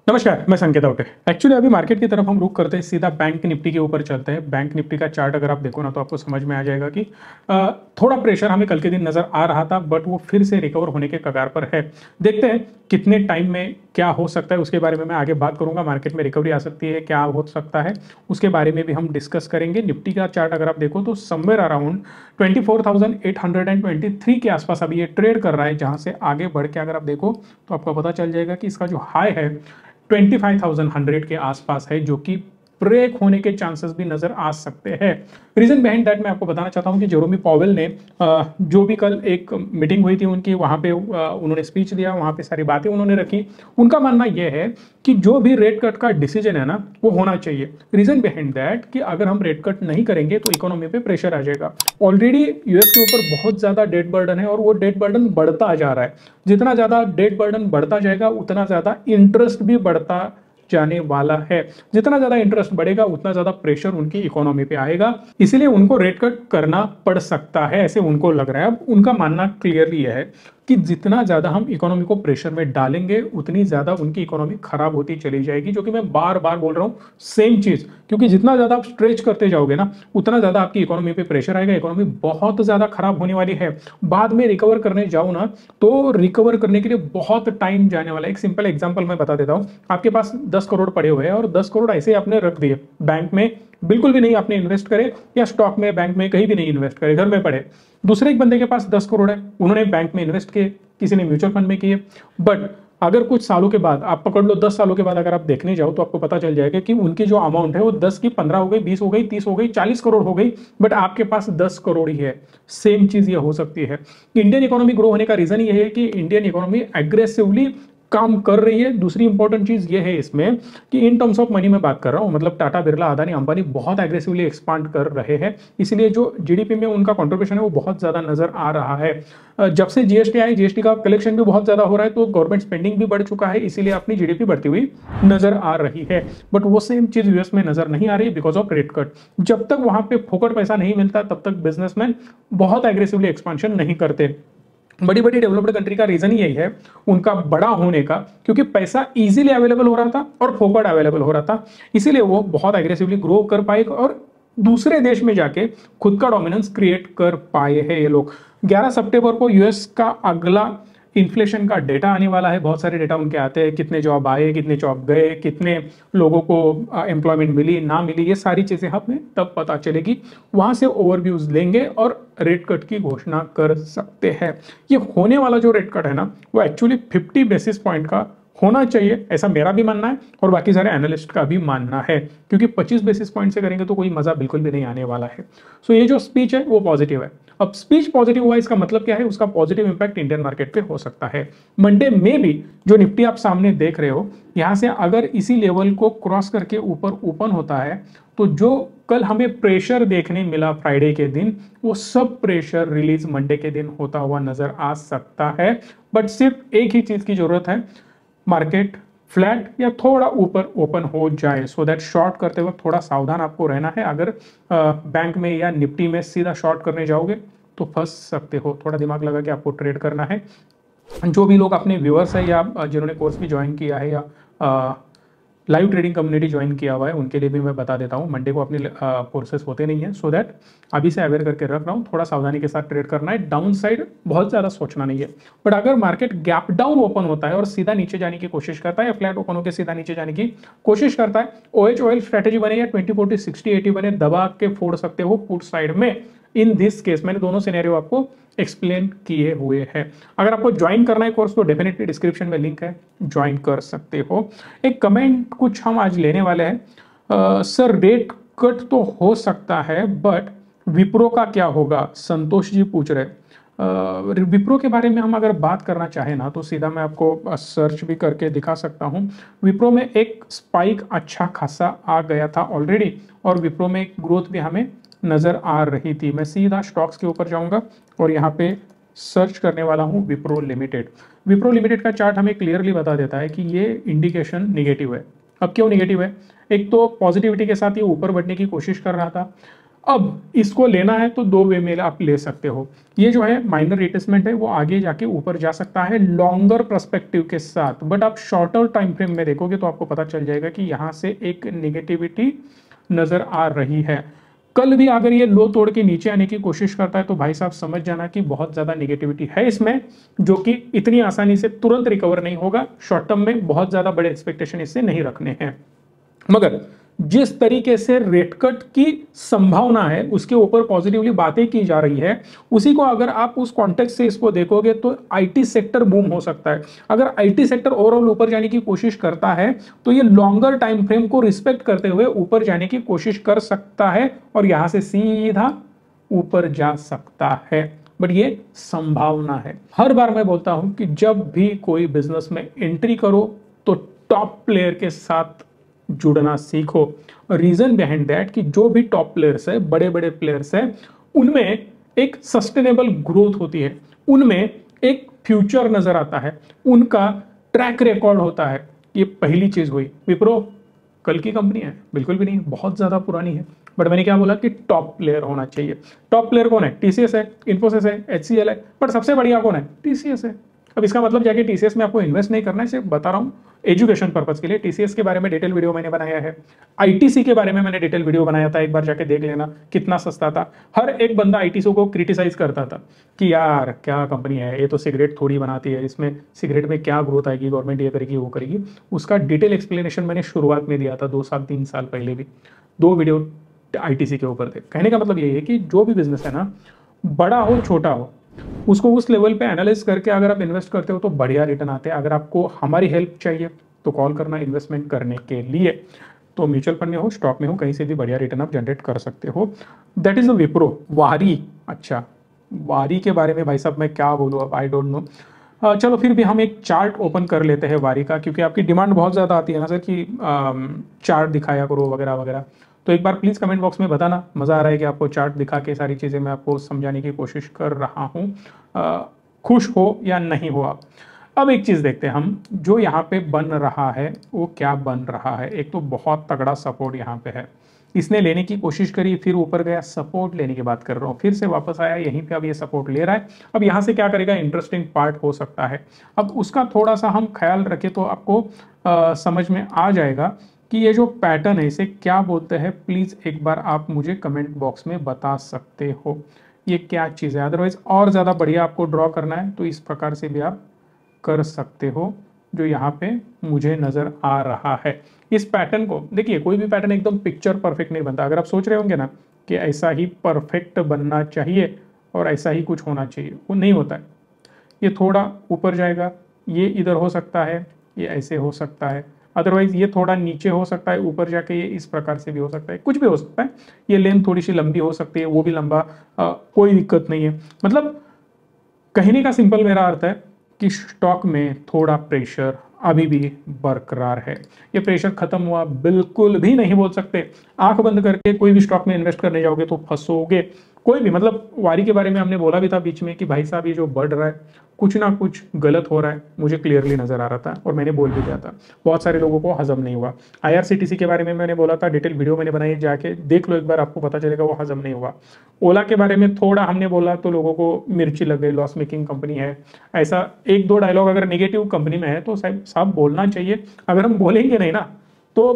नमस्कार, मैं संकेत आउटे। एक्चुअली अभी मार्केट की तरफ हम रुख करते हैं, सीधा बैंक निफ्टी के ऊपर चलते हैं। बैंक निफ्टी का चार्ट अगर आप देखो ना तो आपको समझ में आ जाएगा कि थोड़ा प्रेशर हमें कल के दिन नजर आ रहा था, बट वो फिर से रिकवर होने के कगार पर है। देखते हैं कितने टाइम में क्या हो सकता है, उसके बारे में मैं आगे बात करूंगा। मार्केट में रिकवरी आ सकती है, क्या हो सकता है, उसके बारे में भी हम डिस्कस करेंगे। निफ्टी का चार्ट अगर आप देखो तो समवेयर अराउंड 24,823 के आसपास अभी ये ट्रेड कर रहा है, जहां से आगे बढ़ के अगर आप देखो तो आपको पता चल जाएगा कि इसका जो हाई है 25,100 के आसपास है, जो कि ब्रेक होने के चांसेस भी नजर आ सकते हैं। रीजन बिहाइंड दैट मैं आपको बताना चाहता हूं कि जेरोमी पॉवेल ने जो भी कल एक मीटिंग हुई थी उनकी, वहां पे उन्होंने स्पीच दिया, वहां पे सारी बातें उन्होंने रखी। उनका मानना यह है कि जो भी रेट कट का डिसीजन है ना वो होना चाहिए। रीजन बिहाइंड दैट कि अगर हम रेट कट नहीं करेंगे तो इकोनॉमी पे प्रेशर आ जाएगा। ऑलरेडी यूएस के ऊपर बहुत ज्यादा डेट बर्डन है और वो डेट बर्डन बढ़ता जा रहा है। जितना ज्यादा डेट बर्डन बढ़ता जाएगा उतना ज्यादा इंटरेस्ट भी बढ़ता जाने वाला है। जितना ज्यादा इंटरेस्ट बढ़ेगा उतना ज्यादा प्रेशर उनकी इकोनॉमी पे आएगा, इसीलिए उनको रेट कट करना पड़ सकता है, ऐसे उनको लग रहा है। अब उनका मानना क्लियरली है कि जितना ज्यादा हम इकोनॉमी को प्रेशर में डालेंगे उतनी ज्यादा उनकी इकोनॉमी खराब होती चली जाएगी, जो कि मैं बार बार बोल रहा हूं सेम चीज। क्योंकि जितना ज्यादा आप स्ट्रेच करते जाओगे ना उतना ज्यादा आपकी इकोनॉमी पे प्रेशर आएगा, इकोनॉमी बहुत ज्यादा खराब होने वाली है। बाद में रिकवर करने जाओ ना तो रिकवर करने के लिए बहुत टाइम जाने वाला है। एक सिंपल एग्जांपल मैं बता देता हूं। आपके पास 10 करोड़ पड़े हुए हैं और 10 करोड़ ऐसे आपने रख दिए बैंक में, बिल्कुल भी नहीं आपने इन्वेस्ट करे, या स्टॉक में, बैंक में, कहीं भी नहीं इन्वेस्ट करे, घर में पड़े। दूसरे एक बंदे के पास 10 करोड़ है, उन्होंने बैंक में इन्वेस्ट किए, किसी ने म्यूचुअल फंड में किए। बट अगर कुछ सालों के बाद आप पकड़ लो, 10 सालों के बाद अगर आप देखने जाओ तो आपको पता चल जाएगा कि उनकी जो अमाउंट है वो 10 की 15 हो गई, 20 हो गई, 30 हो गई, 40 करोड़ हो गई, बट आपके पास 10 करोड़ ही है। सेम चीज ये हो सकती है। इंडियन इकोनॉमी ग्रो होने का रीजन ये है कि इंडियन इकोनॉमी एग्रेसिवली काम कर रही है। दूसरी इंपॉर्टेंट चीज ये है इसमें कि इन टर्म्स ऑफ मनी मैं बात कर रहा हूं, मतलब टाटा, बिरला, अदानी, अंबानी बहुत एग्रेसिवली एक्सपांड कर रहे हैं, इसलिए जो जीडीपी में उनका कंट्रीब्यूशन है वो बहुत ज्यादा नजर आ रहा है। जब से जीएसटी आई, जीएसटी का कलेक्शन भी बहुत ज्यादा हो रहा है, तो गवर्नमेंट स्पेंडिंग भी बढ़ चुका है, इसीलिए अपनी जीडीपी बढ़ती हुई नजर आ रही है। बट वो सेम चीज यूएस में नजर नहीं आ रही बिकॉज ऑफ रेट कट। जब तक वहां पे फोकट पैसा नहीं मिलता तब तक बिजनेसमैन बहुत एग्रेसिवली एक्सपांशन नहीं करते। बड़ी बड़ी डेवलप्ड कंट्री का रीजन यही है उनका बड़ा होने का, क्योंकि पैसा इजीली अवेलेबल हो रहा था और फोकट अवेलेबल हो रहा था, इसीलिए वो बहुत एग्रेसिवली ग्रो कर पाए और दूसरे देश में जाके खुद का डोमिनेंस क्रिएट कर पाए हैं ये लोग। 11 सितंबर को यूएस का अगला इन्फ्लेशन का डेटा आने वाला है। बहुत सारे डेटा उनके आते हैं, कितने जॉब आए, कितने जॉब गए, कितने लोगों को एम्प्लॉयमेंट मिली, ना मिली, ये सारी चीजें हमें तब पता चलेगी। वहां से ओवरव्यूज लेंगे और रेट कट की घोषणा कर सकते हैं। ये होने वाला जो रेट कट है ना वो एक्चुअली 50 बेसिस पॉइंट का होना चाहिए, ऐसा मेरा भी मानना है और बाकी सारे एनालिस्ट का भी मानना है, क्योंकि 25 बेसिस पॉइंट से करेंगे तो कोई मजा बिल्कुल भी नहीं आने वाला है। सो ये जो स्पीच है वो पॉजिटिव है। अब स्पीच पॉजिटिव हुआ, इसका मतलब क्या है, उसका पॉजिटिव इंपैक्ट इंडियन मार्केट पे हो सकता है। मंडे में भी जो निफ्टी आप सामने देख रहे हो, यहां से अगर इसी लेवल को क्रॉस करके ऊपर ओपन होता है तो जो कल हमें प्रेशर देखने मिला फ्राइडे के दिन, वो सब प्रेशर रिलीज मंडे के दिन होता हुआ नजर आ सकता है। बट सिर्फ एक ही चीज की जरूरत है, मार्केट फ्लैट या थोड़ा ऊपर ओपन हो जाए, सो दैट शॉर्ट करते वक्त थोड़ा सावधान आपको रहना है। अगर बैंक में या निफ्टी में सीधा शॉर्ट करने जाओगे तो फंस सकते हो, थोड़ा दिमाग लगा के आपको ट्रेड करना है। जो भी लोग अपने व्यूअर्स है या जिन्होंने कोर्स भी ज्वाइन किया है या लाइव ट्रेडिंग कम्युनिटी ज्वाइन किया हुआ है, उनके लिए भी मैं बता देता हूँ मंडे को अपने कोर्सेस होते नहीं है, सो दैट अभी से अवेयर करके रख रहा हूँ। थोड़ा सावधानी के साथ ट्रेड करना है, डाउन साइड बहुत ज़्यादा सोचना नहीं है। बट अगर मार्केट गैप डाउन ओपन होता है और सीधा नीचे जाने की कोशिश करता है या फ्लैट ओपन होकर सीधा नीचे जाने की कोशिश करता है, ओएच ऑयल स्ट्रेटेजी बने या 20-40-60-80 बने, दबा के फोड़ सकते हो पुट साइड में। इन दिस केस मैंने दोनों सिनेरियो आपको एक्सप्लेन किए हुए हैं। अगर आपको ज्वाइन करना है कोर्स तो डेफिनेटली डिस्क्रिप्शन में लिंक है, ज्वाइन कर सकते हो। एक कमेंट कुछ हम आज लेने वाले हैं, सर रेट कट तो हो सकता है बट विप्रो का क्या होगा, संतोष जी पूछ रहे। विप्रो के बारे में हम अगर बात करना चाहें ना तो सीधा मैं आपको सर्च भी करके दिखा सकता हूं। विप्रो में एक स्पाइक अच्छा खासा आ गया था ऑलरेडी और विप्रो में एक ग्रोथ भी हमें नजर आ रही थी। मैं सीधा स्टॉक्स के ऊपर जाऊंगा और यहाँ पे सर्च करने वाला हूँ विप्रो लिमिटेड। विप्रो लिमिटेड का चार्ट हमें क्लियरली बता देता है कि ये इंडिकेशन निगेटिव है। अब क्यों निगेटिव है, एक तो पॉजिटिविटी के साथ ये ऊपर बढ़ने की कोशिश कर रहा था, अब इसको लेना है तो दो वे में आप ले सकते हो। ये जो है माइनर रिट्रेसमेंट है वो आगे जाके ऊपर जा सकता है लॉन्गर पर्सपेक्टिव के साथ, बट आप शॉर्टर टाइम फ्रेम में देखोगे तो आपको पता चल जाएगा कि यहाँ से एक नेगेटिविटी नजर आ रही है। कल भी अगर ये लो तोड़ के नीचे आने की कोशिश करता है तो भाई साहब समझ जाना कि बहुत ज्यादा नेगेटिविटी है इसमें, जो कि इतनी आसानी से तुरंत रिकवर नहीं होगा। शॉर्ट टर्म में बहुत ज्यादा बड़े एक्सपेक्टेशन इससे नहीं रखने हैं, मगर जिस तरीके से रेट कट की संभावना है उसके ऊपर पॉजिटिवली बातें की जा रही है, उसी को अगर आप उस कॉन्टेक्स्ट से इसको देखोगे तो आईटी सेक्टर बूम हो सकता है। अगर आईटी सेक्टर ओवरऑल ऊपर जाने की कोशिश करता है तो ये लॉन्गर टाइम फ्रेम को रिस्पेक्ट करते हुए ऊपर जाने की कोशिश कर सकता है और यहां से सीधा ऊपर जा सकता है, बट ये संभावना है। हर बार मैं बोलता हूं कि जब भी कोई बिजनेस में एंट्री करो तो टॉप प्लेयर के साथ जुड़ना सीखो। रीजन बिहाइंड दैट कि जो भी टॉप प्लेयर्स है, बड़े बड़े प्लेयर्स है, उनमें एक सस्टेनेबल ग्रोथ होती है, उनमें एक फ्यूचर नजर आता है, उनका ट्रैक रिकॉर्ड होता है। ये पहली चीज हुई। विप्रो कल की कंपनी है? बिल्कुल भी नहीं, बहुत ज्यादा पुरानी है, बट मैंने क्या बोला कि टॉप प्लेयर होना चाहिए। टॉप प्लेयर कौन है? टीसीएस है, इन्फोसिस है, एचसीएल है, बट सबसे बढ़िया कौन है? टीसीएस है। अब इसका मतलब जाके टीसीएस में आपको इन्वेस्ट नहीं करना है, सिर्फ बता रहा हूं एजुकेशन पर्पस के लिए। टीसीएस के बारे में डिटेल वीडियो मैंने बनाया है, आईटीसी के बारे में मैंने डिटेल वीडियो बनाया था, एक बार जाके देख लेना, कितना सस्ता था। हर एक बंदा आईटीसी को क्रिटिसाइज करता था कि यार क्या कंपनी है, ये तो सिगरेट थोड़ी बनाती है, इसमें सिगरेट में क्या ग्रोथ आएगी, गवर्नमेंट ये करेगी वो करेगी। उसका डिटेल एक्सप्लेनेशन मैंने शुरुआत में दिया था 2 साल 3 साल पहले भी, 2 वीडियो आईटीसी के ऊपर थे। कहने का मतलब ये है कि जो भी बिजनेस है ना, बड़ा हो छोटा हो, उसको उस लेवल पे एनालाइज करके अगर आप इन्वेस्ट करते हो तो बढ़िया रिटर्न आते हैं। अगर आपको हमारी हेल्प चाहिए तो कॉल करना इन्वेस्टमेंट करने के लिए। तो म्यूचुअल फंड में हो, स्टॉक में हो, कहीं से भी बढ़िया रिटर्न आप जनरेट कर सकते हो। That is the Wipro. वारी, अच्छा वारी के बारे में भाई साहब मैं क्या बोलूँ अब, आई डोंट नो। चलो फिर भी हम एक चार्ट ओपन कर लेते हैं वारी का, क्योंकि आपकी डिमांड बहुत ज़्यादा आती है ना सर कि चार्ट दिखाया करो वगैरह वगैरह। तो एक बार प्लीज़ कमेंट बॉक्स में बताना, मज़ा आ रहा है कि आपको चार्ट दिखा के सारी चीज़ें मैं आपको समझाने की कोशिश कर रहा हूँ। खुश हो या नहीं हो आप। अब एक चीज़ देखते हैं हम, जो यहाँ पे बन रहा है वो क्या बन रहा है। एक तो बहुत तगड़ा सपोर्ट यहाँ पे है, इसने लेने की कोशिश करी, फिर ऊपर गया, सपोर्ट लेने की बात कर रहा हूँ, फिर से वापस आया यहीं पे, अब ये सपोर्ट ले रहा है। अब यहाँ से क्या करेगा, इंटरेस्टिंग पार्ट हो सकता है। अब उसका थोड़ा सा हम ख्याल रखें तो आपको समझ में आ जाएगा कि ये जो पैटर्न है इसे क्या बोलते हैं। प्लीज़ एक बार आप मुझे कमेंट बॉक्स में बता सकते हो ये क्या चीज़ है। अदरवाइज और ज़्यादा बढ़िया आपको ड्रॉ करना है तो इस प्रकार से भी आप कर सकते हो, जो यहाँ पे मुझे नज़र आ रहा है। इस पैटर्न को देखिए, कोई भी पैटर्न एकदम पिक्चर परफेक्ट नहीं बनता। अगर आप सोच रहे होंगे ना कि ऐसा ही परफेक्ट बनना चाहिए और ऐसा ही कुछ होना चाहिए, वो नहीं होता है। ये थोड़ा ऊपर जाएगा, ये इधर हो सकता है, ये ऐसे हो सकता है, अदरवाइज ये थोड़ा नीचे हो सकता है, ऊपर जाके ये इस प्रकार से भी हो सकता है, कुछ भी हो सकता है। ये लेंथ थोड़ी सी लंबी हो सकती है, वो भी लंबा, कोई दिक्कत नहीं है। मतलब कहने का सिंपल मेरा अर्थ है कि स्टॉक में थोड़ा प्रेशर अभी भी बरकरार है। ये प्रेशर खत्म हुआ बिल्कुल भी नहीं बोल सकते। आंख बंद करके कोई भी स्टॉक में इन्वेस्ट करने जाओगे तो फंसोगे। कोई भी, मतलब वारी के बारे में हमने बोला भी था बीच में कि भाई साहब ये जो बढ़ रहा है कुछ ना कुछ गलत हो रहा है, मुझे क्लियरली नजर आ रहा था और मैंने बोल भी दिया था। बहुत सारे लोगों को हजम नहीं हुआ। आईआरसीटीसी के बारे में मैंने बोला था, डिटेल वीडियो मैंने बनाई, जाके देख लो एक बार, आपको पता चलेगा वो हजम नहीं हुआ। ओला के बारे में थोड़ा हमने बोला तो लोगों को मिर्ची लग गई, लॉस मेकिंग कंपनी है। ऐसा 1-2 डायलॉग अगर नेगेटिव कंपनी में है तो साहब बोलना चाहिए। अगर हम बोलेंगे नहीं ना तो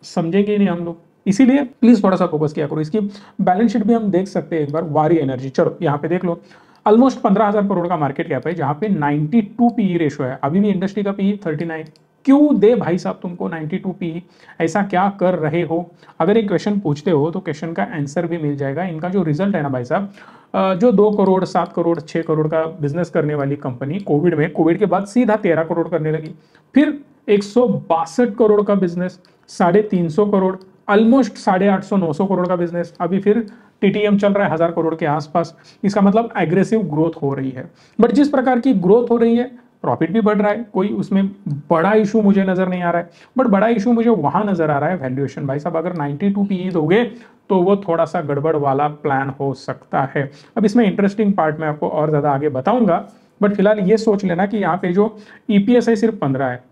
समझेंगे नहीं हम लोग। इसीलिए प्लीज थोड़ा सा फोकस किया करो। इसकी बैलेंस शीट भी हम देख सकते हैं एक बार, वारी एनर्जी। चलो यहाँ पे देख लो, ऑलमोस्ट 15,000 करोड़ का मार्केट कैप है, जहां पे 92 पीई रेशो है। अभी भी इंडस्ट्री का पीई 39। क्यों दे भाई साहब तुमको 92 पीई, ऐसा क्या कर रहे हो? अगर एक क्वेश्चन पूछते हो तो क्वेश्चन का आंसर भी मिल जाएगा। इनका जो रिजल्ट है ना भाई साहब, जो 2 करोड़ 7 करोड़ 6 करोड़ का बिजनेस करने वाली कंपनी कोविड के बाद सीधा 13 करोड़ करने लगी, फिर 162 करोड़ का बिजनेस, 350 करोड़, ऑलमोस्ट 850-900 करोड़ का बिजनेस, अभी फिर टीटीएम चल रहा है 1000 करोड़ के आसपास। इसका मतलब एग्रेसिव ग्रोथ हो रही है। बट जिस प्रकार की ग्रोथ हो रही है प्रॉफिट भी बढ़ रहा है, कोई उसमें बड़ा इशू मुझे नजर नहीं आ रहा है। बट बड़ा इशू मुझे वहां नजर आ रहा है वैल्यूएशन। भाई साहब अगर 92 पीई दोगे तो वो थोड़ा सा गड़बड़ वाला प्लान हो सकता है। अब इसमें इंटरेस्टिंग पार्ट मैं आपको और ज्यादा आगे बताऊंगा, बट फिलहाल ये सोच लेना कि यहाँ पे जो ईपीएस है सिर्फ 15 है,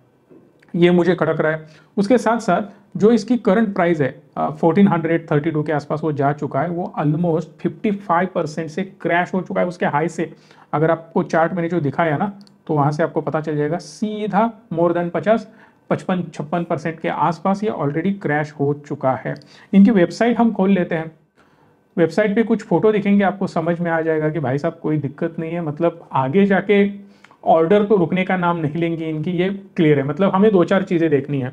ये मुझे खटक रहा है। उसके साथ साथ जो इसकी करंट प्राइस है 1432 के आसपास वो जा चुका है, वो ऑलमोस्ट 55% से क्रैश हो चुका है उसके हाई से। अगर आपको चार्ट मैंने जो दिखाया ना, तो वहां से आपको पता चल जाएगा सीधा मोर देन 55 56% के आसपास ये ऑलरेडी क्रैश हो चुका है। इनकी वेबसाइट हम खोल लेते हैं। वेबसाइट पे कुछ फोटो दिखेंगे, आपको समझ में आ जाएगा कि भाई साहब कोई दिक्कत नहीं है, मतलब आगे जाके ऑर्डर तो रुकने का नाम नहीं लेंगी इनकी, ये क्लियर है। मतलब हमें दो चार चीजें देखनी है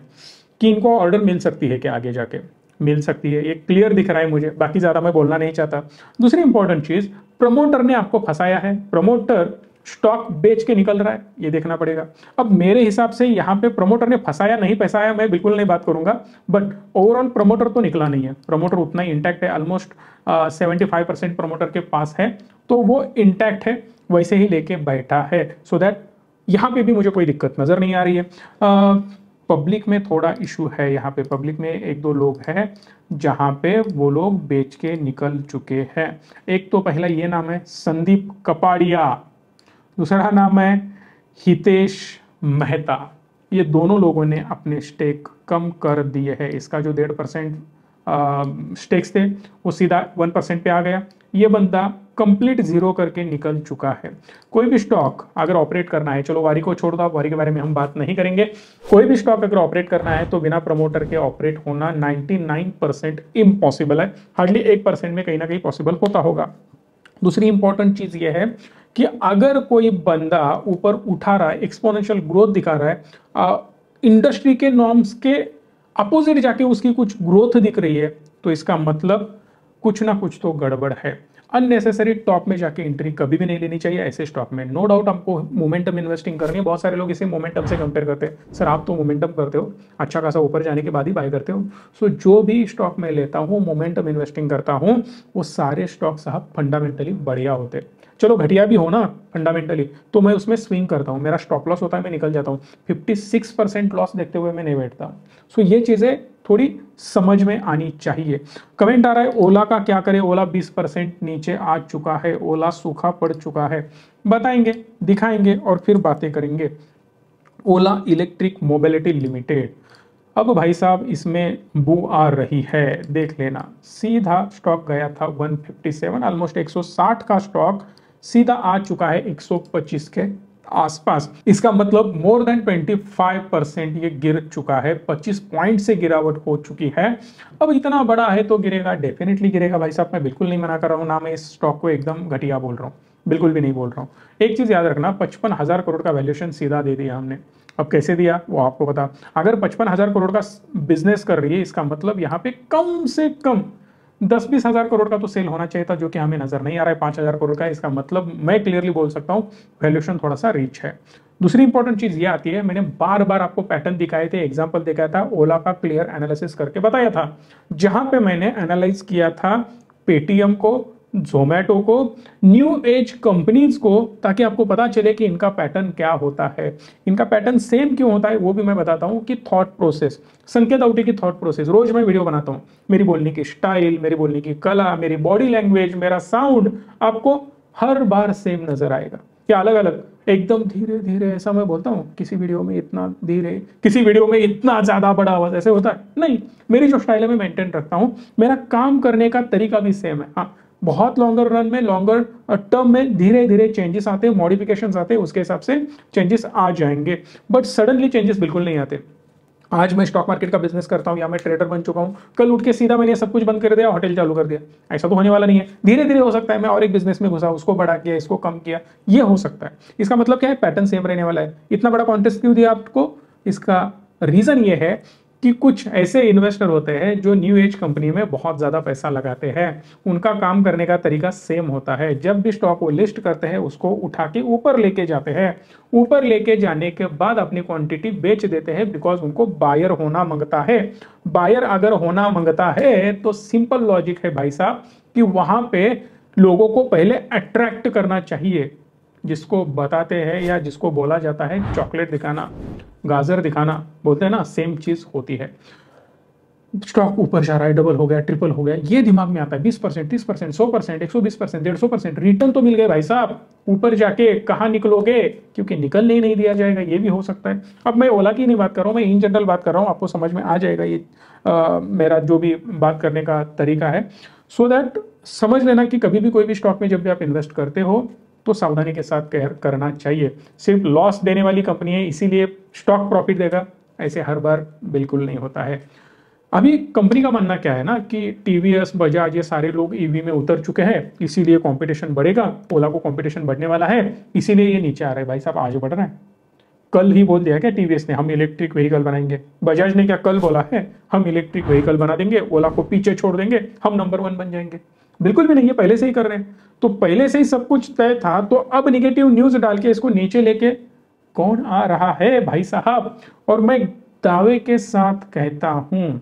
कि इनको ऑर्डर मिल सकती है क्या, आगे जाके मिल सकती है, ये क्लियर दिख रहा है मुझे, बाकी ज्यादा मैं बोलना नहीं चाहता। दूसरी इंपॉर्टेंट चीज, प्रमोटर ने आपको फंसाया है, प्रमोटर स्टॉक बेच के निकल रहा है, ये देखना पड़ेगा। अब मेरे हिसाब से यहाँ पे प्रमोटर ने फंसाया नहीं फंसाया मैं बिल्कुल नहीं बात करूंगा, बट ओवरऑल प्रमोटर तो निकला नहीं है, प्रमोटर उतना ही इंटैक्ट है, ऑलमोस्ट 75% प्रमोटर के पास है, तो वो इंटैक्ट है, वैसे ही लेके बैठा है। सो दैट यहाँ पे भी मुझे कोई दिक्कत नजर नहीं आ रही है। पब्लिक में थोड़ा इशू है, यहाँ पे पब्लिक में एक दो लोग हैं जहाँ पे वो लोग बेच के निकल चुके हैं। एक तो पहला ये नाम है संदीप कपाड़िया, दूसरा नाम है हितेश मेहता। ये दोनों लोगों ने अपने स्टेक कम कर दिए हैं। इसका जो 1.5% स्टेक्स थे वो सीधा 1% पे आ गया। ये बंदा कंप्लीट जीरो करके निकल चुका है। कोई भी स्टॉक अगर ऑपरेट करना है, चलो वारी को छोड़ दो, आप वारी के बारे में हम बात नहीं करेंगे, कोई भी स्टॉक अगर ऑपरेट करना है तो बिना प्रमोटर के ऑपरेट होना 99% इम्पॉसिबल है, हार्डली 1% में कहीं ना कहीं पॉसिबल होता होगा। दूसरी इंपॉर्टेंट चीज ये है कि अगर कोई बंदा ऊपर उठा रहा है, एक्सपोनेंशियल ग्रोथ दिखा रहा है, इंडस्ट्री के नॉर्म्स के अपोजिट जाके उसकी कुछ ग्रोथ दिख रही है, तो इसका मतलब कुछ ना कुछ तो गड़बड़ है। अननेसेसरी टॉप में जाके एंट्री कभी भी नहीं लेनी चाहिए ऐसे स्टॉक में। नो डाउट आपको मोमेंटम इन्वेस्टिंग करनी है, बहुत सारे लोग इसे मोमेंटम से कंपेयर करते हैं, सर आप तो मोमेंटम करते हो, अच्छा खासा ऊपर जाने के बाद ही बाय करते हो। सो जो भी स्टॉक मैं लेता हूँ, मोमेंटम इन्वेस्टिंग करता हूँ, वो सारे स्टॉक साहब फंडामेंटली बढ़िया होते हैं। चलो घटिया भी हो ना फंडामेंटली, तो मैं उसमें स्विंग करता हूँ, मेरा स्टॉप लॉस होता है, मैं निकल जाता हूँ। 56% लॉस देखते हुए मैं नहीं बैठता। सो ये चीज़ें थोड़ी समझ में आनी चाहिए। कमेंट आ रहा है ओला का क्या करे, ओला 20% नीचे आ चुका है, ओला सूखा पड़ चुका है। बताएंगे, दिखाएंगे और फिर बातें करेंगे। ओला इलेक्ट्रिक मोबिलिटी लिमिटेड, अब भाई साहब इसमें बू आ रही है, देख लेना। सीधा स्टॉक गया था 157, ऑलमोस्ट 160 का स्टॉक सीधा आ चुका है 125 के आसपास। इसका मतलब मोर देन 25% ये गिर चुका है, 25 पॉइंट से गिरावट हो चुकी है। अब इतना बड़ा है तो गिरेगा, डेफिनेटली गिरेगा भाई साहब, मैं बिल्कुल नहीं मना कर रहा हूँ, ना मैं इस स्टॉक को एकदम घटिया बोल रहा हूँ, बिल्कुल भी नहीं बोल रहा हूँ। एक चीज याद रखना, 55,000 करोड़ का वैल्यूएशन सीधा दे दिया हमने। अब कैसे दिया वो आपको पता, अगर 55,000 करोड़ का बिजनेस कर रही है, इसका मतलब यहाँ पे कम से कम 10-20 हजार करोड़ का तो सेल होना चाहिए था, जो कि हमें नजर नहीं आ रहा है। 5,000 करोड़ का, इसका मतलब मैं क्लियरली बोल सकता हूँ वैल्यूएशन थोड़ा सा रीच है। दूसरी इंपॉर्टेंट चीज ये आती है, मैंने बार बार आपको पैटर्न दिखाए थे, एग्जांपल दिखाया था, ओला का क्लियर एनालिसिस करके बताया था, जहां पे मैंने एनालाइज किया था पेटीएम को, जोमेटो को, न्यू एज कंपनीज को, ताकि आपको पता चले कि इनका पैटर्न क्या होता है। इनका पैटर्न सेम क्यों होता है वो भी मैं बताता हूं कि थॉट प्रोसेस, संकेत आउटे की थॉट प्रोसेस, रोज मैं वीडियो बनाता हूं, मेरी बोलने की स्टाइल, मेरी बोलने की कला, मेरी बॉडी लैंग्वेज, मेरा साउंड आपको हर बार सेम नजर आएगा, क्या अलग अलग, एकदम धीरे धीरे ऐसा मैं बोलता हूँ, किसी वीडियो में इतना धीरे, किसी वीडियो में इतना ज्यादा बड़ा आवाज, ऐसे होता है नहीं। मेरी जो स्टाइल है मैं मेंटेन रखता हूँ, मेरा काम करने का तरीका भी सेम है। हाँ, बहुत लॉन्गर रन में, लॉन्गर टर्म में धीरे धीरे चेंजेस आते हैं, मॉडिफिकेशंस आते हैं, उसके हिसाब से चेंजेस आ जाएंगे, बट सडनली चेंजेस बिल्कुल नहीं आते। आज मैं स्टॉक मार्केट का बिजनेस करता हूं या मैं ट्रेडर बन चुका हूं, कल उठ के सीधा मैंने सब कुछ बंद कर दिया, होटल चालू कर दिया, ऐसा तो होने वाला नहीं है। धीरे धीरे हो सकता है मैं और एक बिजनेस में घुसा, उसको बढ़ा किया, इसको कम किया, ये हो सकता है। इसका मतलब क्या है, पैटर्न सेम रहने वाला है। इतना बड़ा कॉन्टेस्ट क्यों दिया आपको, इसका रीजन ये है कि कुछ ऐसे इन्वेस्टर होते हैं जो न्यू एज कंपनी में बहुत ज्यादा पैसा लगाते हैं, उनका काम करने का तरीका सेम होता है। जब भी स्टॉक को लिस्ट करते हैं, उसको उठा के ऊपर लेके जाते हैं, ऊपर लेके जाने के बाद अपनी क्वांटिटी बेच देते हैं, बिकॉज उनको बायर होना मंगता है। बायर अगर होना मंगता है तो सिंपल लॉजिक है भाई साहब कि वहां पे लोगों को पहले अट्रैक्ट करना चाहिए, जिसको बताते हैं या जिसको बोला जाता है चॉकलेट दिखाना, गाजर दिखाना, बोलते हैं ना, सेम चीज होती है। स्टॉक ऊपर जा रहा है, डबल हो गया, ट्रिपल हो गया, ये दिमाग में आता है। 20%, 30%, 100%, 120%, 150% रिटर्न तो मिल गए भाई साहब, ऊपर जाके कहाँ निकलोगे, क्योंकि निकलने ही नहीं दिया जाएगा, ये भी हो सकता है। अब मैं ओला की नहीं बात कर रहा हूँ, मैं इन जनरल बात कर रहा हूँ, आपको समझ में आ जाएगा ये मेरा जो भी बात करने का तरीका है। सो दैट समझ लेना कि कभी भी कोई भी स्टॉक में जब भी आप इन्वेस्ट करते हो तो सावधानी के साथ करना चाहिए। सिर्फ लॉस देने वाली कंपनी है इसीलिए स्टॉक प्रॉफिट देगा, ऐसे हर बार बिल्कुल नहीं होता है। अभी कंपनी का मानना क्या है ना कि टीवीएस, बजाज, ये सारे लोग ईवी में उतर चुके हैं, इसीलिए कंपटीशन बढ़ेगा, ओला को कंपटीशन बढ़ने वाला है, इसीलिए ये नीचे आ रहा है। भाई साहब आगे बढ़ रहा है। कल ही बोल दिया क्या टीवीएस ने हम इलेक्ट्रिक व्हीकल बनाएंगे, बजाज ने क्या कल बोला है हम इलेक्ट्रिक व्हीकल बना देंगे, ओला को पीछे छोड़ देंगे, हम नंबर 1 बन जाएंगे? बिल्कुल भी नहीं है, पहले से ही कर रहे हैं। तो पहले से ही सब कुछ तय था, तो अब निगेटिव न्यूज डाल के इसको नीचे लेके कौन आ रहा है भाई साहब? और मैं दावे के साथ कहता हूं,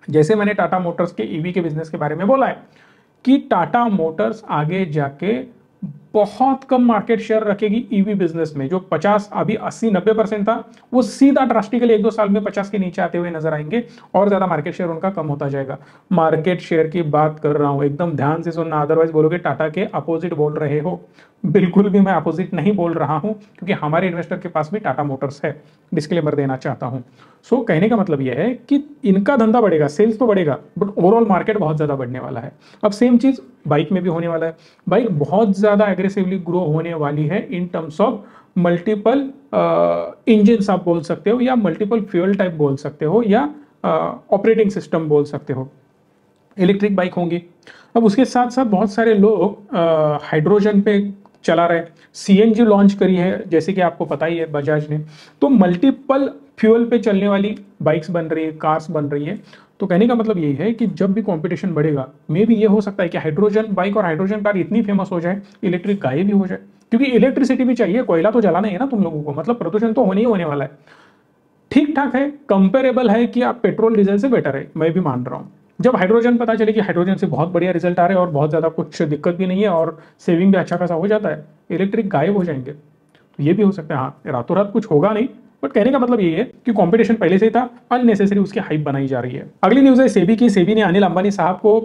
जैसे मैंने टाटा मोटर्स के ईवी के बिजनेस के बारे में बोला है कि टाटा मोटर्स आगे जाके बहुत कम मार्केट शेयर रखेगी ईवी बिजनेस में। जो 50 अभी 80-90% था, वो सीधा ड्रास्टिकली 1-2 साल में 50 के नीचे आते हुए नजर आएंगे और ज्यादा मार्केट शेयर उनका कम होता जाएगा। मार्केट शेयर की बात कर रहा हूं, एकदम ध्यान से सुनना, अदरवाइज बोलोगे टाटा के अपोजिट बोल रहे हो। बिल्कुल भी मैं अपोजिट नहीं बोल रहा हूं, क्योंकि हमारे इन्वेस्टर के पास भी टाटा मोटर्स है, डिस्क्लेमर देना चाहता हूं। सो कहने का मतलब यह है कि इनका धंधा बढ़ेगा, सेल्स तो बढ़ेगा, बट ओवरऑल मार्केट बहुत ज्यादा बढ़ने वाला है। अब सेम चीज बाइक में भी होने वाला है। बाइक बहुत ज्यादा एग्रेसिवली ग्रो होने वाली है in terms of multiple engine आप बोल सकते हो, या मल्टीपल फ्यूल टाइप बोल सकते हो, या ऑपरेटिंग सिस्टम बोल सकते हो। इलेक्ट्रिक बाइक होंगी। अब उसके साथ साथ बहुत सारे लोग हाइड्रोजन पे चला रहे, सीएनजी लॉन्च करी है, जैसे कि आपको पता ही है बजाज ने। तो मल्टीपल फ्यूल पे चलने वाली बाइक्स बन रही है, कार्स बन रही है। तो कहने का मतलब यही है कि जब भी कंपटीशन बढ़ेगा, मे भी ये हो सकता है कि हाइड्रोजन बाइक और हाइड्रोजन कार इतनी फेमस हो जाए, इलेक्ट्रिक गाड़ी भी हो जाए, क्योंकि इलेक्ट्रिसिटी भी चाहिए, कोयला तो जलाना ही है ना तुम लोगों को, मतलब प्रदूषण तो होने ही होने वाला है। ठीक ठाक है, कंपेरेबल है कि आप पेट्रोल डीजल से बेटर है, मैं भी मान रहा हूँ। जब हाइड्रोजन पता चले कि हाइड्रोजन से बहुत बढ़िया रिजल्ट आ रहे हैं और बहुत ज्यादा कुछ दिक्कत भी नहीं है और सेविंग भी अच्छा खासा हो जाता है, इलेक्ट्रिक गायब हो जाएंगे, तो ये भी हो सकता है। हाँ, रातों रात कुछ होगा नहीं, बट कहने का मतलब ये है कि कंपटीशन पहले से ही था, अननेसेसरी उसकी हाइप बनाई जा रही है। अगली न्यूज है सेबी की। सेबी ने अनिल अंबानी साहब को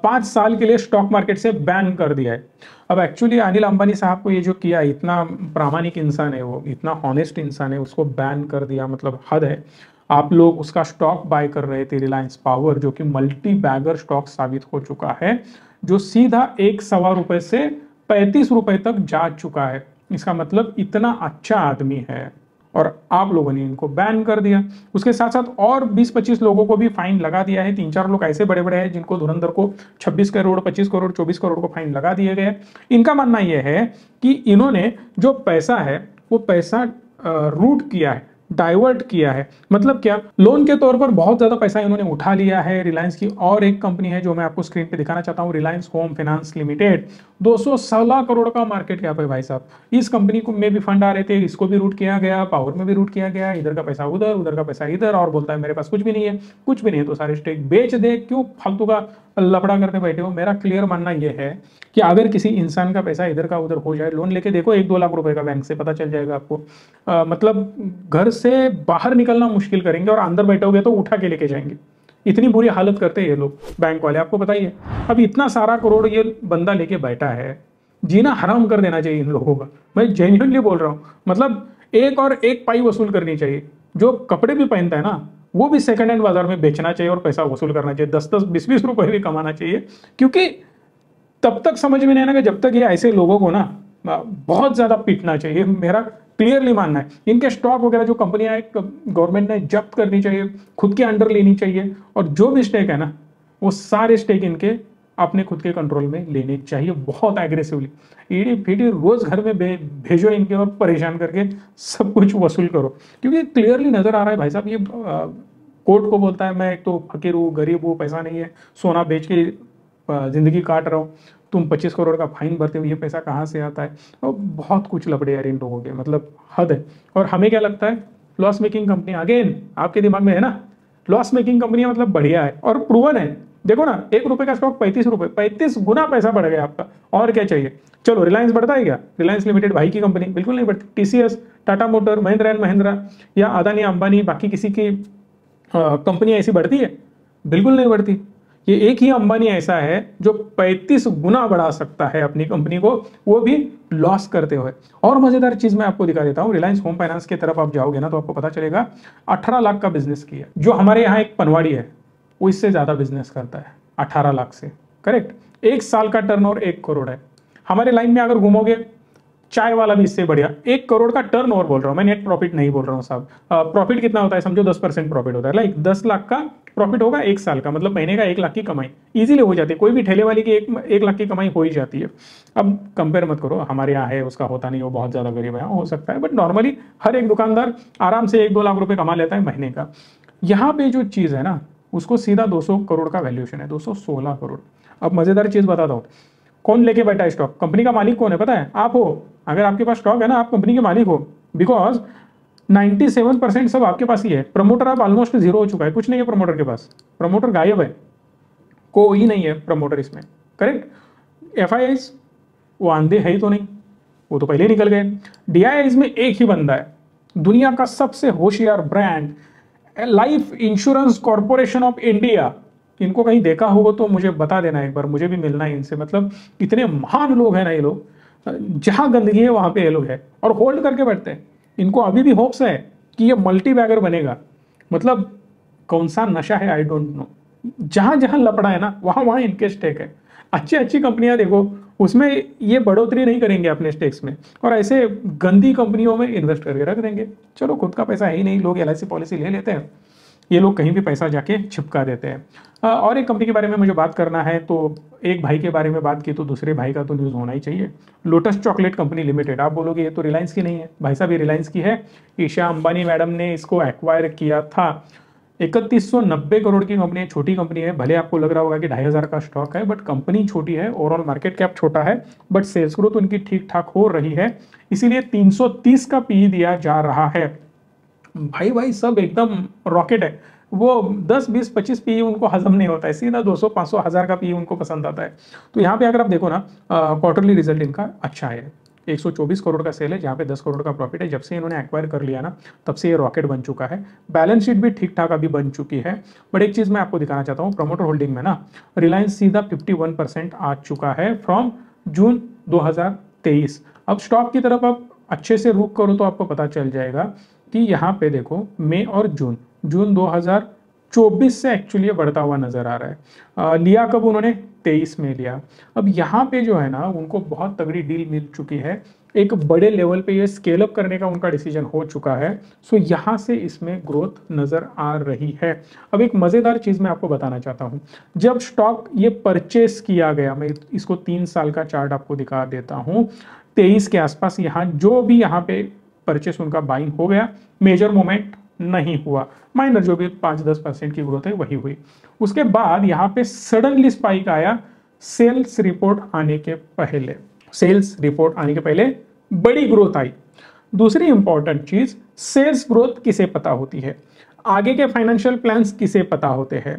5 साल के लिए स्टॉक मार्केट से बैन कर दिया है। अब एक्चुअली अनिल अंबानी साहब को ये जो किया, इतना प्रामाणिक इंसान है वो, इतना हॉनेस्ट इंसान है, उसको बैन कर दिया, मतलब हद है। आप लोग उसका स्टॉक बाय कर रहे थे, रिलायंस पावर, जो कि मल्टी बैगर स्टॉक साबित हो चुका है, जो सीधा 1.25 रुपए से 35 रुपए तक जा चुका है। इसका मतलब इतना अच्छा आदमी है और आप लोगों ने इनको बैन कर दिया। उसके साथ साथ और 20-25 लोगों को भी फाइन लगा दिया है। 3-4 लोग ऐसे बड़े बड़े हैं जिनको धुरंधर को 26 करोड़, 25 करोड़, 24 करोड़ को फाइन लगा दिए गए। इनका मानना यह है कि इन्होंने जो पैसा है वो पैसा रूट किया है, डाइवर्ट किया है। मतलब क्या, लोन के तौर पर बहुत ज्यादा पैसा इन्होंने उठा लिया है। रिलायंस की और एक कंपनी है जो मैं आपको स्क्रीन पे दिखाना चाहता हूं, Reliance home finance limited, 216 crore का मार्केट कैप है भाई साहब। इस कंपनी को में भी फंड आ रहे थे, इसको भी रूट किया गया, पावर में भी रूट किया गया, इधर का पैसा उधर, उधर का पैसा इधर, और बोलता है मेरे पास कुछ भी नहीं है। कुछ भी नहीं है तो सारे स्टेक बेच दे, क्यों फालतू का लफड़ा करके बैठे हो। मेरा क्लियर मानना यह है कि अगर किसी इंसान का पैसा इधर का उधर हो जाए, लोन लेके देखो 1-2 लाख रुपए का बैंक से, पता चल जाएगा आपको। मतलब घर से बाहर निकलना मुश्किल करेंगे और अंदर बैठोगे तो उठा के लेके जाएंगे। इतनी बुरी हालत करते हैं ये लोग बैंक वाले, आपको पता ही है। अब इतना सारा करोड़ ये बंदा लेके बैठा है, जीना हराम कर देना चाहिए इन लोगों का। मैं जेन्युइनली बोल रहा हूँ, मतलब एक और एक पाई वसूल करनी चाहिए। जो कपड़े भी पहनता है ना, वो भी सेकंड हैंड बाजार में बेचना चाहिए और पैसा वसूल करना चाहिए, 10-10, 20-20 रुपए भी कमाना चाहिए। क्योंकि तब तक समझ में नहीं आएगा जब तक ये ऐसे लोगों को ना बहुत ज्यादा पीटना चाहिए। मेरा क्लियरली मानना है इनके स्टॉक वगैरह जो कंपनियां गवर्नमेंट ने जब्त करनी चाहिए, खुद के अंडर लेनी चाहिए, और जो भी स्टेक है ना वो सारे स्टेक इनके अपने खुद के कंट्रोल में लेने चाहिए, बहुत एग्रेसिवली। ईडी फीडी रोज घर में भेजो इनके और परेशान करके सब कुछ वसूल करो, क्योंकि क्लियरली नजर आ रहा है भाई साहब। ये कोर्ट को बोलता है मैं एक तो फकीर हूँ, गरीब हूँ, पैसा नहीं है, सोना बेच के जिंदगी काट रहा हूँ, तुम 25 करोड़ का फाइन भरते हो, ये पैसा कहाँ से आता है। और बहुत कुछ लपड़े यार इन लोगों के, मतलब हद है। और हमें क्या लगता है, लॉस मेकिंग कंपनी, अगेन आपके दिमाग में है ना, लॉस मेकिंग कंपनी मतलब बढ़िया है और प्रूवन है। देखो ना, 1 रुपए का स्टॉक 35 रुपए, 35 गुना पैसा बढ़ गया आपका, और क्या चाहिए। चलो रिलायंस बढ़ता है क्या, रिलायंस लिमिटेड भाई की कंपनी, बिल्कुल नहीं बढ़ती। TCS, Tata motor, Mahindra and Mahindra या अदानी अंबानी, बाकी किसी की कंपनी ऐसी बढ़ती है? बिल्कुल नहीं बढ़ती। ये एक ही अंबानी ऐसा है जो 35 गुना बढ़ा सकता है अपनी कंपनी को, वो भी लॉस करते हुए। और मजेदार चीज मैं आपको दिखा देता हूँ, रिलायंस होम फाइनेंस की तरफ आप जाओगे ना तो आपको पता चलेगा 18 लाख का बिजनेस किया। जो हमारे यहाँ एक पनवाड़ी है वो इससे ज्यादा बिजनेस करता है 18 लाख से, करेक्ट। एक साल का टर्नओवर 1 करोड़ है। हमारे लाइन में अगर घूमोगे, चाय वाला भी इससे बढ़िया 1 करोड़ का टर्नओवर बोल रहा हूं मैं, नेट प्रॉफिट नहीं बोल रहा हूं साहब। प्रॉफिट कितना होता है समझो, 10% प्रॉफिट होता है, लाइक 10 लाख का प्रॉफिट होगा 1 साल का, मतलब महीने का 1 लाख की कमाई इजीली हो जाती है। कोई भी ठेले वाली की 1 लाख की कमाई हो ही जाती है। अब कंपेयर मत करो, हमारे यहाँ है उसका होता नहीं, वो बहुत ज्यादा गरीब है, हो सकता है, बट नॉर्मली हर एक दुकानदार आराम से 1-2 लाख रुपए कमा लेता है महीने का। यहाँ पे जो चीज है ना, उसको सीधा 200 करोड़ का वैल्यूएशन है, 216 करोड़। अब मजेदार चीज बताता हूँ, कौन लेके बैठा है स्टॉक? कंपनी का मालिक कौन है पता है? आप हो। अगर आपके पास स्टॉक है ना, आप कंपनी के मालिक हो, बिकॉज 97% सब आपके पास ही है। प्रमोटर अब ऑलमोस्ट जीरो हो चुका है, कुछ नहीं है प्रमोटर के पास, प्रमोटर गायब है, कोई नहीं है प्रमोटर इसमें, करेक्ट। एफआईआईज वो आंधे है ही तो नहीं, वो तो पहले निकल गए। डीआईआईज में एक ही बंदा है, दुनिया का सबसे होशियार brand, life insurance corporation of India. इनको कहीं देखा होगा तो मुझे बता देना एक बार, मुझे भी मिलना है इनसे। मतलब इतने महान लोग हैं ना ये लोग, जहां गंदगी है वहां पे ये लोग है और होल्ड करके बैठते हैं। इनको अभी भी होप्स है कि ये मल्टी बैगर बनेगा। मतलब कौन सा नशा है आई डोंट नो, जहां जहां लपड़ा है ना वहां वहां इनके स्टेक है। अच्छी अच्छी कंपनियां देखो, उसमें ये बढ़ोतरी नहीं करेंगे अपने स्टेक्स में, और ऐसे गंदी कंपनियों में इन्वेस्ट करके रख देंगे। चलो खुद का पैसा है ही नहीं, लोग एलआईसी पॉलिसी ले लेते हैं, ये लोग कहीं भी पैसा जाके छिपका देते हैं। और एक कंपनी के बारे में मुझे बात करना है, तो एक भाई के बारे में बात की तो दूसरे भाई का तो न्यूज़ होना ही चाहिए। लोटस चॉकलेट कंपनी लिमिटेड, आप बोलोगे ये तो रिलायंस की नहीं है, भाई साहब ये रिलायंस की है। ईशा अंबानी मैडम ने इसको एक्वायर किया था। 3190 करोड़ की कंपनी है, छोटी कंपनी है। भले आपको लग रहा होगा कि 2500 का स्टॉक है, बट कंपनी छोटी है, ओवरऑल मार्केट कैप छोटा है, बट सेल्स ग्रोथ उनकी ठीक ठाक हो रही है, इसीलिए 330 का पी दिया जा रहा है। भाई सब एकदम रॉकेट है। वो 10 20 25 पी उनको हजम नहीं होता है, सीधा 200 500 1000 का पी उनको पसंद आता है। तो यहाँ पे अगर आप देखो ना, क्वार्टरली रिजल्ट इनका अच्छा है, 124 करोड़ का सेल है, जहाँ पे 10 करोड़ का प्रॉफिट है। जब से इन्होंने एक्वायर कर लिया ना, तब से ये रॉकेट बन चुका है। बैलेंस शीट भी ठीक ठाक अभी बन चुकी है। बट एक चीज मैं आपको दिखाना चाहता हूँ, प्रमोटर होल्डिंग में ना रिलायंस सीधा 51% आ चुका है फ्रॉम जून 2023। अब स्टॉक की तरफ आप अच्छे से रुक करो तो आपको पता चल जाएगा कि यहाँ पे देखो मई और जून 2024 से एक्चुअली ये बढ़ता हुआ नजर आ रहा है। लिया कब उन्होंने? 23 में लिया। अब यहाँ पे जो है ना, उनको बहुत तगड़ी डील मिल चुकी है, एक बड़े लेवल पे ये स्केल अप करने का उनका डिसीजन हो चुका है। सो यहाँ से इसमें ग्रोथ नजर आ रही है। अब एक मजेदार चीज मैं आपको बताना चाहता हूँ, जब स्टॉक ये परचेस किया गया, मैं इसको 3 साल का चार्ट आपको दिखा देता हूँ, 23 के आसपास यहाँ जो भी यहाँ पे परचेस उनका बाइंग हो गया, मेजर मोमेंट नहीं हुआ, माइनर जो भी 5-10% की ग्रोथ है वही हुई। उसके बाद यहाँ पे सडनली स्पाइक आया सेल्स रिपोर्ट आने के पहले, सेल्स रिपोर्ट आने के पहले बड़ी ग्रोथ आई। दूसरी इंपॉर्टेंट चीज, सेल्स ग्रोथ किसे पता होती है, आगे के फाइनेंशियल प्लान्स किसे पता होते हैं?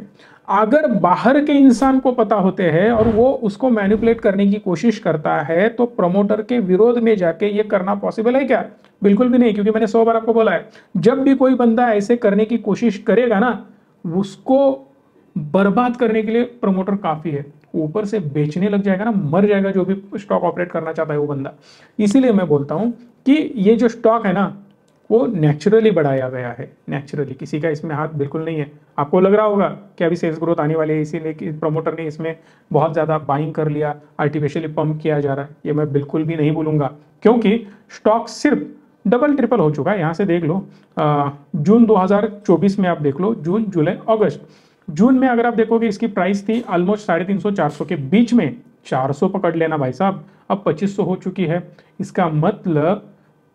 अगर बाहर के इंसान को पता होते हैं और वो उसको मैनिपुलेट करने की कोशिश करता है, तो प्रमोटर के विरोध में जाके ये करना पॉसिबल है क्या? बिल्कुल भी नहीं, क्योंकि मैंने 100 बार आपको बोला है, जब भी कोई बंदा ऐसे करने की कोशिश करेगा ना, उसको बर्बाद करने के लिए प्रमोटर काफी है। ऊपर से बेचने लग जाएगा ना, मर जाएगा जो भी स्टॉक ऑपरेट करना चाहता है वो बंदा। इसीलिए मैं बोलता हूं कि ये जो स्टॉक है ना, वो नेचुरली बढ़ाया गया है, नेचुरली, किसी का इसमें हाथ बिल्कुल नहीं है। आपको लग रहा होगा कि अभी सेल्स ग्रोथ आने वाली है, इसीलिए कि प्रमोटर ने इसमें बहुत ज़्यादा बाइंग कर लिया, आर्टिफिशियली पंप किया जा रहा है, ये मैं बिल्कुल भी नहीं बोलूँगा, क्योंकि स्टॉक सिर्फ डबल ट्रिपल हो चुका है। यहाँ से देख लो, जून 2024 में आप देख लो, जून जुलाई अगस्त, जून में अगर आप देखोगे इसकी प्राइस थी ऑलमोस्ट 350-400 के बीच में, 400 पकड़ लेना भाई साहब, अब 2500 हो चुकी है। इसका मतलब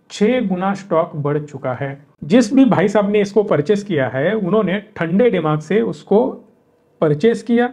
6 गुना स्टॉक बढ़ चुका है। जिस भी भाई साहब ने इसको परचेस किया है, उन्होंने ठंडे दिमाग से उसको परचेस किया,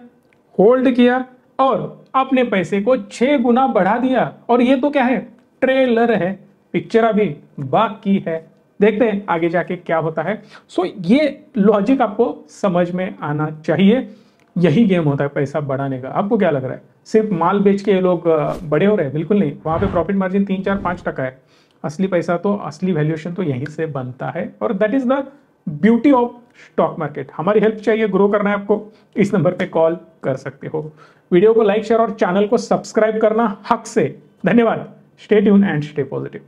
होल्ड किया और अपने पैसे को 6 गुना बढ़ा दिया। और ये तो क्या है, ट्रेलर है, पिक्चर अभी बाकी है, देखते हैं आगे जाके क्या होता है। सो ये लॉजिक आपको समझ में आना चाहिए, यही गेम होता है पैसा बढ़ाने का। आपको क्या लग रहा है सिर्फ माल बेच के ये लोग बड़े हो रहे हैं? बिल्कुल नहीं, वहां पे प्रॉफिट मार्जिन 3-4-5% है। असली पैसा तो, असली वैल्यूएशन तो यहीं से बनता है, और that is the beauty of stock market. हमारी हेल्प चाहिए, ग्रो करना है आपको, इस नंबर पे कॉल कर सकते हो। वीडियो को लाइक शेयर और चैनल को सब्सक्राइब करना हक से। धन्यवाद। Stay tune and stay positive.